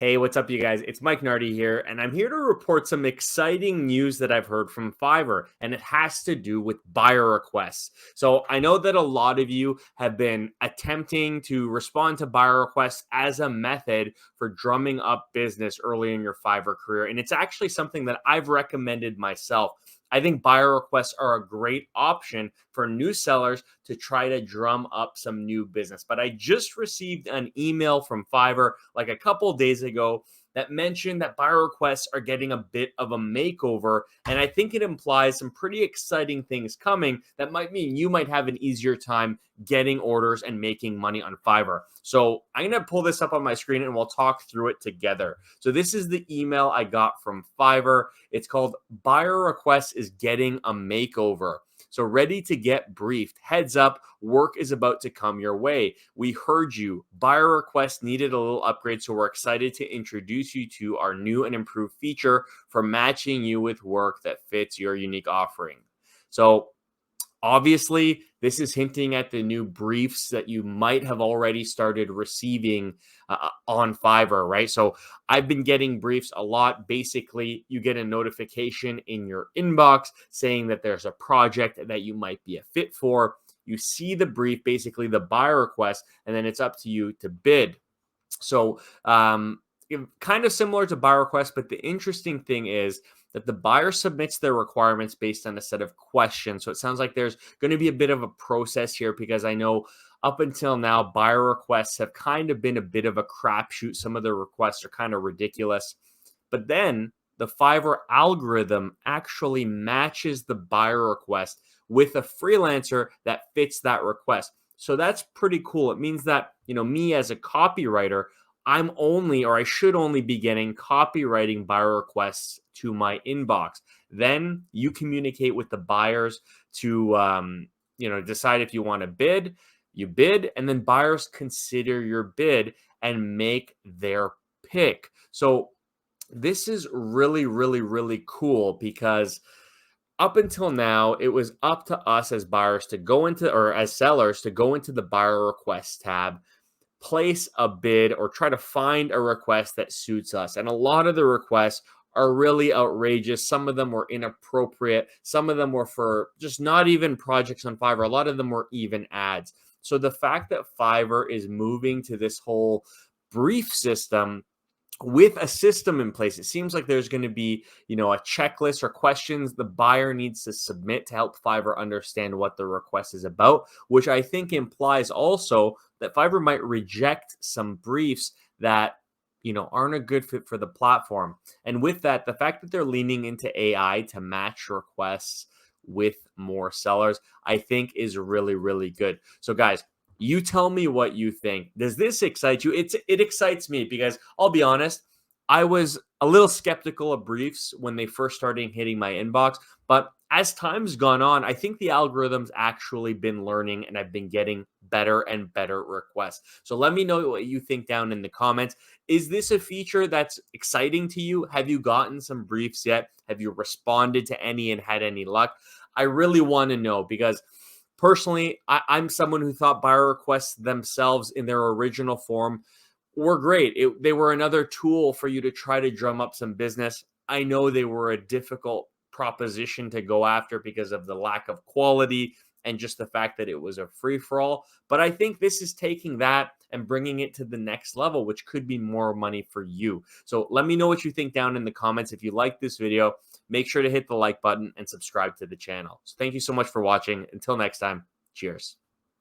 Hey, what's up, you guys? It's Mike Nardi here, and I'm here to report some exciting news that I've heard from Fiverr, and it has to do with buyer requests. So, I know that a lot of you have been attempting to respond to buyer requests as a method for drumming up business early in your Fiverr career, and it's actually something that I've recommended myself. I think buyer requests are a great option for new sellers to try to drum up some new business. But I just received an email from Fiverr like a couple days ago that mentioned that buyer requests are getting a bit of a makeover. And I think it implies some pretty exciting things coming that might mean you might have an easier time getting orders and making money on Fiverr. So I'm going to pull this up on my screen and we'll talk through it together. So this is the email I got from Fiverr. It's called Buyer Requests is Getting a Makeover. So ready to get briefed. Heads up, work is about to come your way. We heard you. Buyer requests needed a little upgrade, so we're excited to introduce you to our new and improved feature for matching you with work that fits your unique offering. So obviously, this is hinting at the new briefs that you might have already started receiving on Fiverr, right? So I've been getting briefs a lot. Basically, you get a notification in your inbox saying that there's a project that you might be a fit for. You see the brief, basically the buyer request, and then it's up to you to bid. So, kind of similar to buyer requests, but the interesting thing is that the buyer submits their requirements based on a set of questions. So it sounds like there's going to be a bit of a process here because I know up until now, buyer requests have kind of been a bit of a crapshoot. Some of the requests are kind of ridiculous. But then the Fiverr algorithm actually matches the buyer request with a freelancer that fits that request. So that's pretty cool. It means that, me as a copywriter, I'm only, or I should only be getting copywriting buyer requests to my inbox. Then you communicate with the buyers to, decide if you want to bid. You bid, and then buyers consider your bid and make their pick. So this is really, really, really cool because up until now, it was up to us as buyers to go into, or as sellers to go into the buyer request tab, place a bid, or try to find a request that suits us. And a lot of the requests are really outrageous. Some of them were inappropriate. Some of them were for just not even projects on Fiverr. A lot of them were even ads. So the fact that Fiverr is moving to this whole brief system with a system in place, it seems like there's going to be, a checklist or questions the buyer needs to submit to help Fiverr understand what the request is about, which I think implies also that Fiverr might reject some briefs that, aren't a good fit for the platform. And with that, the fact that they're leaning into AI to match requests with more sellers, I think is really, really good. So guys, you tell me what you think. Does this excite you? It excites me because I'll be honest, I was a little skeptical of briefs when they first started hitting my inbox, but as time's gone on, I think the algorithm's actually been learning and I've been getting better and better requests. So let me know what you think down in the comments. Is this a feature that's exciting to you? Have you gotten some briefs yet? Have you responded to any and had any luck? I really want to know because personally, I'm someone who thought buyer requests themselves in their original form were great. They were another tool for you to try to drum up some business. I know they were a difficult proposition to go after because of the lack of quality and just the fact that it was a free for all. But I think this is taking that and bringing it to the next level, which could be more money for you. So let me know what you think down in the comments. If you like this video, make sure to hit the like button and subscribe to the channel. So thank you so much for watching. Until next time, cheers.